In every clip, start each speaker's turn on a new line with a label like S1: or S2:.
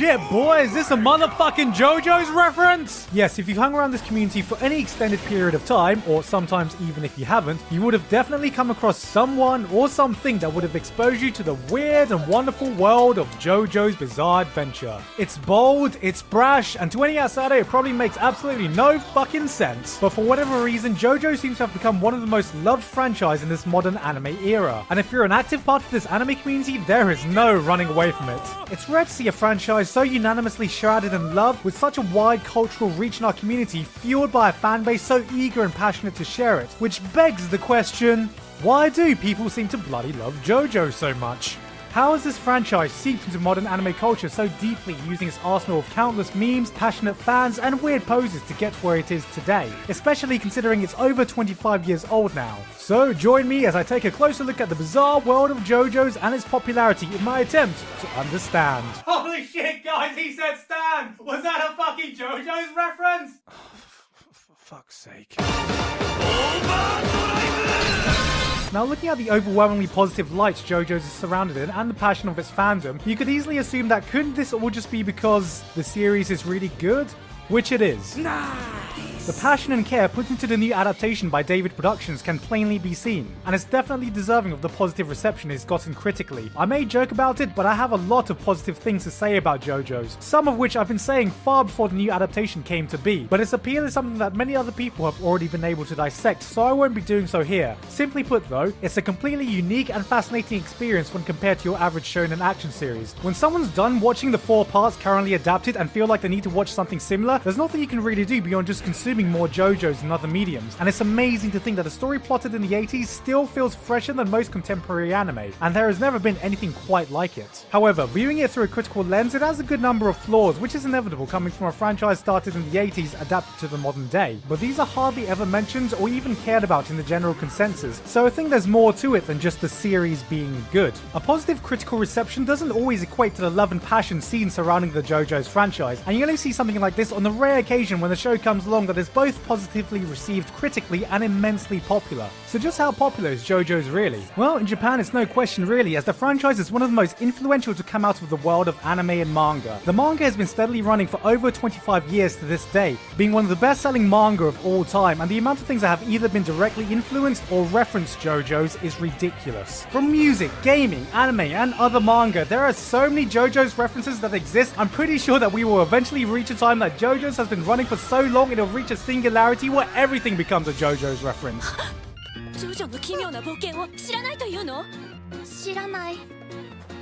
S1: shit, boy, is this a motherfucking JoJo's reference? Yes, if you've hung around this community for any extended period of time, or sometimes even if you haven't, you would have definitely come across someone or something that would have exposed you to the weird and wonderful world of JoJo's Bizarre Adventure. It's bold, it's brash, and to any outsider it probably makes absolutely no fucking sense. But for whatever reason, JoJo seems to have become one of the most loved franchise in this modern anime era. And if you're an active part of this anime community, there is no running away from it. It's rare to see a franchise so unanimously shrouded in love with such a wide cultural reach in our community, fueled by a fanbase so eager and passionate to share it. Which begs the question, why do people seem to bloody love JoJo so much? How has this franchise seeped into modern anime culture so deeply, using its arsenal of countless memes, passionate fans, and weird poses to get where it is today? Especially considering it's over 25 years old now. So join me as I take a closer look at the bizarre world of JoJo's and its popularity in my attempt to understand. Holy shit, guys, he said Stan! Was that a fucking JoJo's reference? For fuck's sake. Now, looking at the overwhelmingly positive light JoJo's is surrounded in and the passion of its fandom, you could easily assume that couldn't this all just be because the series is really good? Which it is. The passion and care put into the new adaptation by David Productions can plainly be seen, and it's definitely deserving of the positive reception it's gotten critically. I may joke about it, but I have a lot of positive things to say about JoJo's, some of which I've been saying far before the new adaptation came to be, but its appeal is something that many other people have already been able to dissect, so I won't be doing so here. Simply put though, it's a completely unique and fascinating experience when compared to your average shonen action series. When someone's done watching the 4 parts currently adapted and feel like they need to watch something similar, there's nothing you can really do beyond just consuming more JoJo's and other mediums, and it's amazing to think that a story plotted in the 80s still feels fresher than most contemporary anime, and there has never been anything quite like it. However, viewing it through a critical lens, it has a good number of flaws, which is inevitable coming from a franchise started in the 80s adapted to the modern day, but these are hardly ever mentioned or even cared about in the general consensus, so I think there's more to it than just the series being good. A positive critical reception doesn't always equate to the love and passion seen surrounding the JoJo's franchise, and you only see something like this on the rare occasion when the show comes along that is both positively received critically and immensely popular. So just how popular is JoJo's really? Well, in Japan it's no question really, as the franchise is one of the most influential to come out of the world of anime and manga. The manga has been steadily running for over 25 years to this day, being one of the best-selling manga of all time, and the amount of things that have either been directly influenced or referenced JoJo's is ridiculous. From music, gaming, anime, and other manga, there are so many JoJo's references that exist. I'm pretty sure that we will eventually reach a time that JoJo's has been running for so long it'll reach a singularity where everything becomes a JoJo's reference.
S2: JoJo の奇妙な冒険を知らないというの？知らない。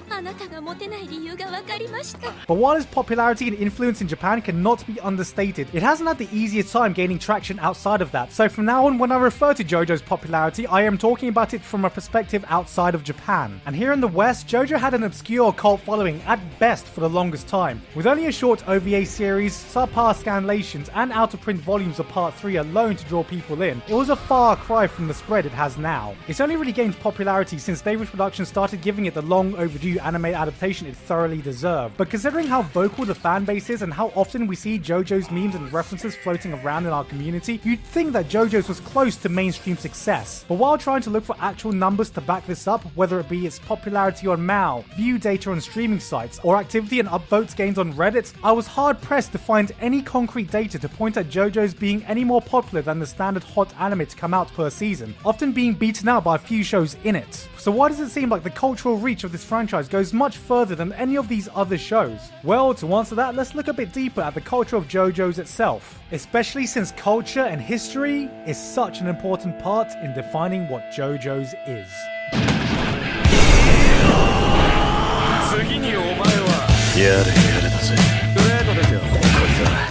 S2: あなたがモテない理由が分かりました。
S1: But while its popularity and influence in Japan cannot be understated, it hasn't had the easiest time gaining traction outside of that. So from now on, when I refer to JoJo's popularity, I am talking about it from a perspective outside of Japan. And here in the West, JoJo had an obscure cult following at best for the longest time. With only a short OVA series, subpar scanlations, and out-of-print volumes of Part 3 alone to draw people in, it was a far cry from the spread it has now. It's only really gained popularity since David Productions started giving it the long overdue anime adaptation it thoroughly deserved. But considering how vocal the fan base is and how often we see JoJo's memes and references floating around in our community, you'd think that JoJo's was close to mainstream success. But while trying to look for actual numbers to back this up, whether it be its popularity on MAL, view data on streaming sites, or activity and upvotes gained on Reddit, I was hard pressed to find any concrete data to point at JoJo's being any more popular than the standard hot anime to come out per season, often being beaten out by a few shows in it. So why does it seem like the cultural reach of this franchise goes much further than any of these other shows? Well, to answer that, let's look a bit deeper at the culture of JoJo's itself, especially since culture and history is such an important part in defining what JoJo's is.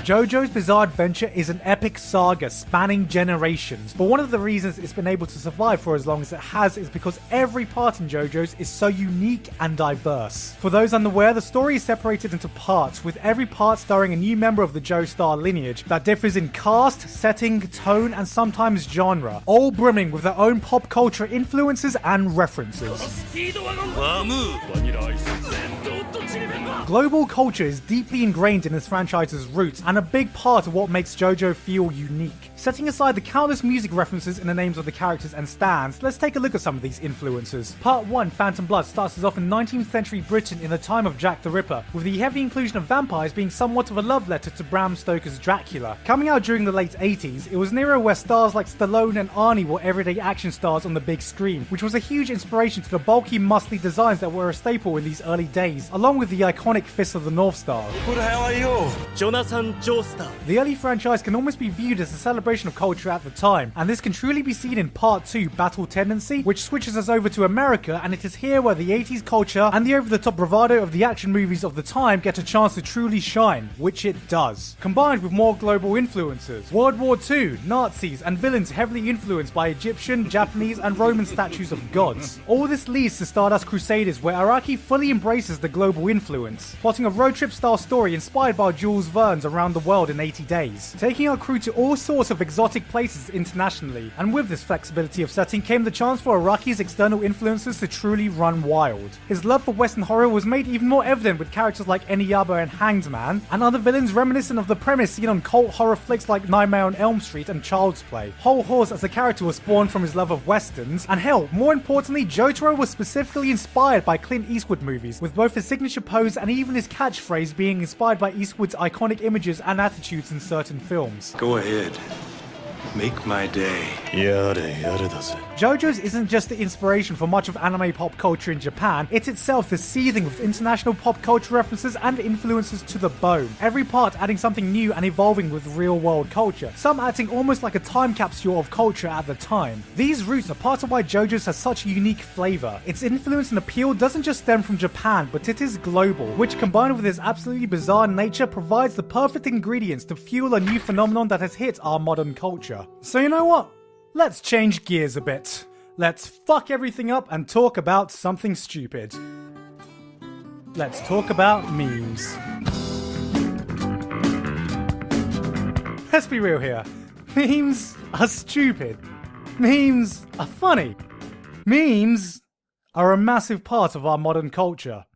S1: JoJo's Bizarre Adventure is an epic saga spanning generations, but one of the reasons it's been able to survive for as long as it has is because every part in JoJo's is so unique and diverse. For those unaware, the story is separated into parts, with every part starring a new member of the Joestar lineage that differs in cast, setting, tone, and sometimes genre, all brimming with their own pop culture influences and references. Global culture is deeply ingrained in this franchise's roots and a big part of what makes JoJo feel unique. Setting aside the countless music references in the names of the characters and stands, let's take a look at some of these influences. Part 1, Phantom Blood, starts us off in 19th century Britain in the time of Jack the Ripper, with the heavy inclusion of vampires being somewhat of a love letter to Bram Stoker's Dracula. Coming out during the late 80s, it was an era where stars like Stallone and Arnie were everyday action stars on the big screen, which was a huge inspiration to the bulky, muscly designs that were a staple in these early days, along with the iconic Fist of the North Star.
S3: Who the hell are you? Jonathan Joestar.
S1: The early franchise can almost be viewed as a celebration of culture at the time, and this can truly be seen in Part 2, Battle Tendency, which switches us over to America, and it is here where the 80s culture and the over-the-top bravado of the action movies of the time get a chance to truly shine, which it does. Combined with more global influences, World War II, Nazis, and villains heavily influenced by Egyptian, Japanese, and Roman statues of gods. All this leads to Stardust Crusaders, where Araki fully embraces the global influence, plotting a road trip style story inspired by Jules Verne's Around the World in 80 Days, taking our crew to all sorts of exotic places internationally, and with this flexibility of setting came the chance for Araki's external influences to truly run wild. His love for Western horror was made even more evident with characters like Eniyaba and Hanged Man, and other villains reminiscent of the premise seen on cult horror flicks like Nightmare on Elm Street and Child's Play. Whole Horse as a character was spawned from his love of westerns, and hell, more importantly, Jotaro was specifically inspired by Clint Eastwood movies, with both his signature pose and even his catchphrase being inspired by Eastwood's iconic images and attitudes in certain films.
S3: Go ahead. Make my day.
S1: JoJo's isn't just the inspiration for much of anime pop culture in Japan, it itself is seething with international pop culture references and influences to the bone. Every part adding something new and evolving with real world culture, some acting almost like a time capsule of culture at the time. These roots are part of why JoJo's has such a unique flavour. Its influence and appeal doesn't just stem from Japan, but it is global, which combined with its absolutely bizarre nature provides the perfect ingredients to fuel a new phenomenon that has hit our modern culture. So you know what? Let's change gears a bit. Let's fuck everything up and talk about something stupid. Let's talk about memes. Let's be real here. Memes are stupid. Memes are funny. Memes are a massive part of our modern culture.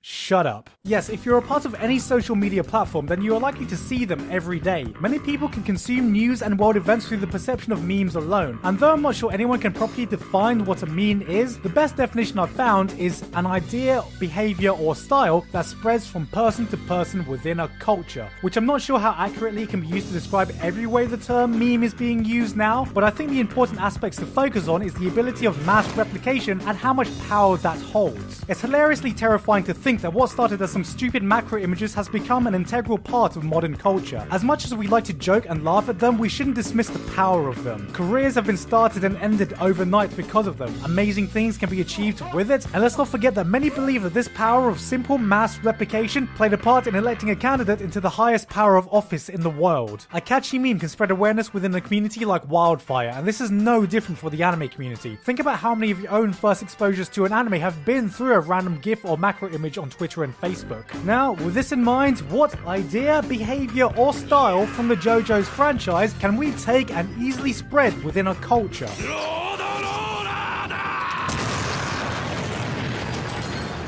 S1: Shut up. Yes, if you're a part of any social media platform, then you are likely to see them every day. Many people can consume news and world events through the perception of memes alone, and though I'm not sure anyone can properly define what a meme is, the best definition I've found is an idea, behavior, or style that spreads from person to person within a culture, which I'm not sure how accurately it can be used to describe every way the term meme is being used now, but I think the important aspects to focus on is the ability of mass replication and how much power that holds. It's hilariously terrifying to think that what started as some stupid macro images has become an integral part of modern culture. As much as we like to joke and laugh at them, we shouldn't dismiss the power of them. Careers have been started and ended overnight because of them. Amazing things can be achieved with it, and let's not forget that many believe that this power of simple mass replication played a part in electing a candidate into the highest power of office in the world. A catchy meme can spread awareness within a community like wildfire, and this is no different for the anime community. Think about how many of your own first exposures to an anime have been through a random GIF or macro image on Twitter and Facebook. Now, with this in mind, what idea, behavior, or style from the JoJo's franchise can we take and easily spread within a culture?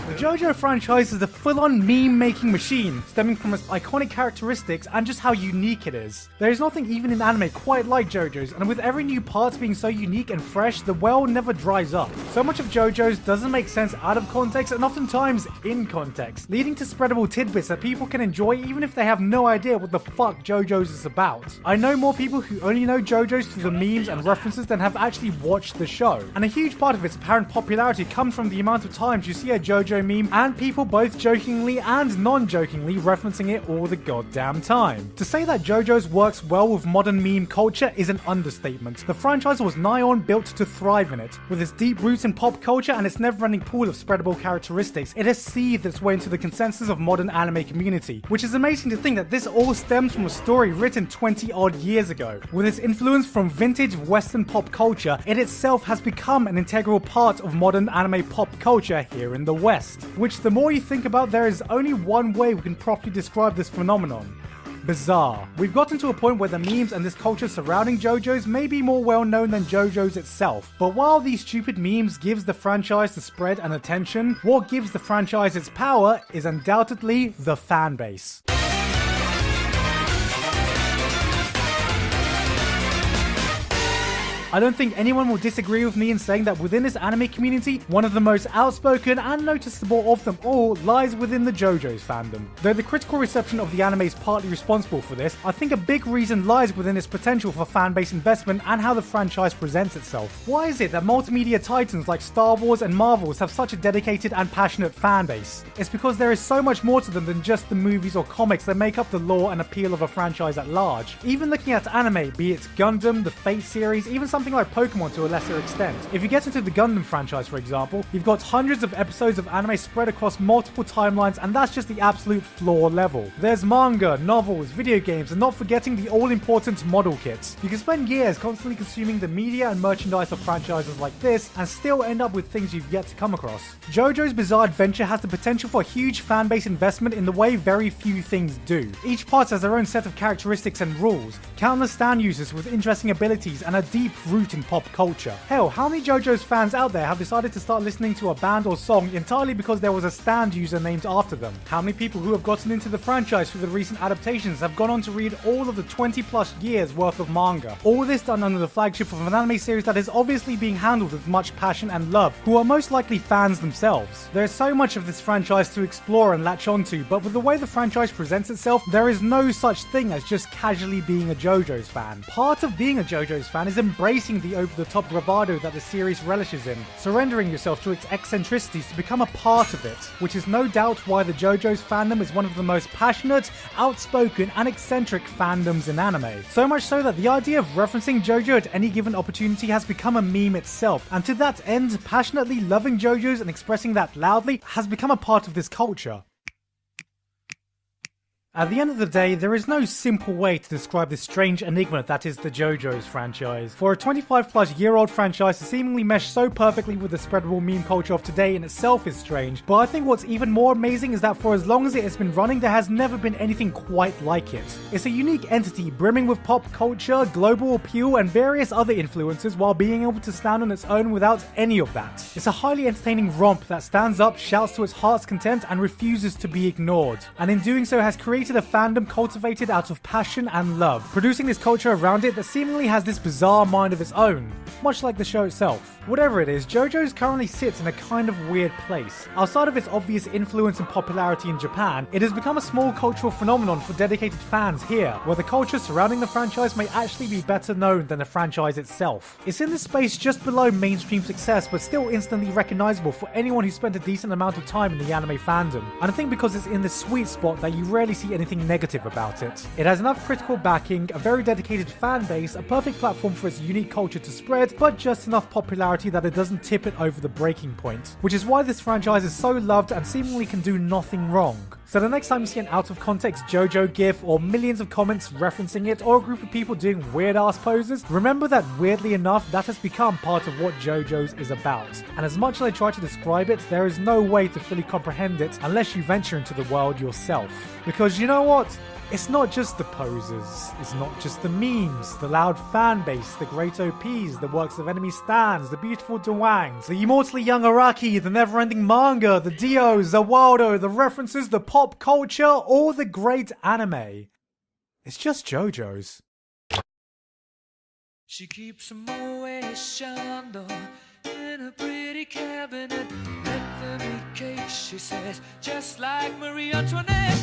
S1: The JoJo franchise is a full-on meme-making machine, stemming from its iconic characteristics and just how unique it is. There is nothing even in anime quite like JoJo's, and with every new part being so unique and fresh, the well never dries up. So much of JoJo's doesn't make sense out of context and oftentimes in context, leading to spreadable tidbits that people can enjoy even if they have no idea what the fuck JoJo's is about. I know more people who only know JoJo's through the memes and references than have actually watched the show, and a huge part of its apparent popularity comes from the amount of times you see a JoJo meme and people both jokingly and non-jokingly referencing it all the goddamn time. To say that JoJo's works well with modern meme culture is an understatement. The franchise was nigh on built to thrive in it. With its deep roots in pop culture and its never-ending pool of spreadable characteristics, it has seethed its way into the consensus of modern anime community, which is amazing to think that this all stems from a story written 20 odd years ago. With its influence from vintage Western pop culture, it itself has become an integral part of modern anime pop culture here in the West. Which, the more you think about, there is only one way we can properly describe this phenomenon. Bizzare. We've gotten to a point where the memes and this culture surrounding JoJo's may be more well known than JoJo's itself, but while these stupid memes gives the franchise the spread and attention, what gives the franchise its power is undoubtedly the fan base. I don't think anyone will disagree with me in saying that within this anime community, one of the most outspoken and noticeable of them all lies within the JoJo's fandom. Though the critical reception of the anime is partly responsible for this, I think a big reason lies within its potential for fan-base investment and how the franchise presents itself. Why is it that multimedia titans like Star Wars and Marvels have such a dedicated and passionate fan base? It's because there is so much more to them than just the movies or comics that make up the lore and appeal of a franchise at large. Even looking at anime, be it Gundam, the Fate series, even something like Pokemon to a lesser extent. If you get into the Gundam franchise, for example, you've got hundreds of episodes of anime spread across multiple timelines, and that's just the absolute floor level. There's manga, novels, video games, and not forgetting the all-important model kits. You can spend years constantly consuming the media and merchandise of franchises like this, and still end up with things you've yet to come across. JoJo's Bizarre Adventure has the potential for a huge fanbase investment in the way very few things do. Each part has their own set of characteristics and rules, countless stand users with interesting abilities, and a deep root in pop culture. Hell, how many JoJo's fans out there have decided to start listening to a band or song entirely because there was a stand user named after them? How many people who have gotten into the franchise through the recent adaptations have gone on to read all of the 20 plus years worth of manga? All this done under the flagship of an anime series that is obviously being handled with much passion and love, who are most likely fans themselves. There is so much of this franchise to explore and latch onto, but with the way the franchise presents itself, there is no such thing as just casually being a JoJo's fan. Part of being a JoJo's fan is embracing the over-the-top bravado that the series relishes in, surrendering yourself to its eccentricities to become a part of it, which is no doubt why the JoJo's fandom is one of the most passionate, outspoken, and eccentric fandoms in anime. So much so that the idea of referencing JoJo at any given opportunity has become a meme itself, and to that end, passionately loving JoJo's and expressing that loudly has become a part of this culture. At the end of the day, there is no simple way to describe this strange enigma that is the JoJo's franchise. For a 25-plus-year-old franchise to seemingly mesh so perfectly with the spreadable meme culture of today in itself is strange, but I think what's even more amazing is that for as long as it has been running, there has never been anything quite like it. It's a unique entity brimming with pop culture, global appeal, and various other influences while being able to stand on its own without any of that. It's a highly entertaining romp that stands up, shouts to its heart's content, and refuses to be ignored. And in doing so has created a fandom cultivated out of passion and love, producing this culture around it that seemingly has this bizarre mind of its own, much like the show itself. Whatever it is, JoJo's currently sits in a kind of weird place. Outside of its obvious influence and popularity in Japan, it has become a small cultural phenomenon for dedicated fans here, where the culture surrounding the franchise may actually be better known than the franchise itself. It's in this space just below mainstream success, but still instantly recognizable for anyone who spent a decent amount of time in the anime fandom. And I think because it's in this sweet spot that you rarely see anything negative about it. It has enough critical backing, a very dedicated fan base, a perfect platform for its unique culture to spread, but just enough popularity that it doesn't tip it over the breaking point. Which is why this franchise is so loved and seemingly can do nothing wrong. So the next time you see an out of context JoJo gif or millions of comments referencing it or a group of people doing weird ass poses, remember that weirdly enough that has become part of what JoJo's is about. And as much as I try to describe it, there is no way to fully comprehend it unless you venture into the world yourself. Because you know what? It's not just the poses, it's not just the memes, the loud fan base, the great OPs, the works of enemy stands, the beautiful Dwangs, the immortally young Araki, the never-ending manga, the Dios, the Waldo, the references, the pop culture, or the great anime. It's just JoJo's.
S4: She keeps a Moet Chandon in a pretty cabinet. Let them eat cake, she says, just like Marie Antoinette.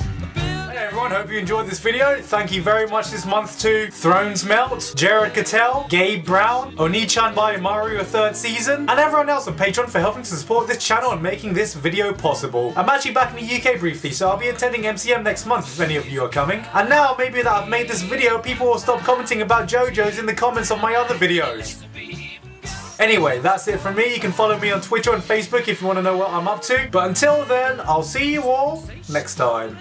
S1: Hey everyone, hope you enjoyed this video. Thank you very much this month to Thrones Melt, Jared Cattell, Gabe Brown, Oni-chan by Mario 3rd Season, and everyone else on Patreon for helping to support this channel and making this video possible. I'm actually back in the UK briefly, so I'll be attending MCM next month if any of you are coming. And now, maybe that I've made this video, people will stop commenting about JoJo's in the comments on my other videos. Anyway, that's it from me. You can follow me on Twitter and Facebook if you want to know what I'm up to. But until then, I'll see you all next time.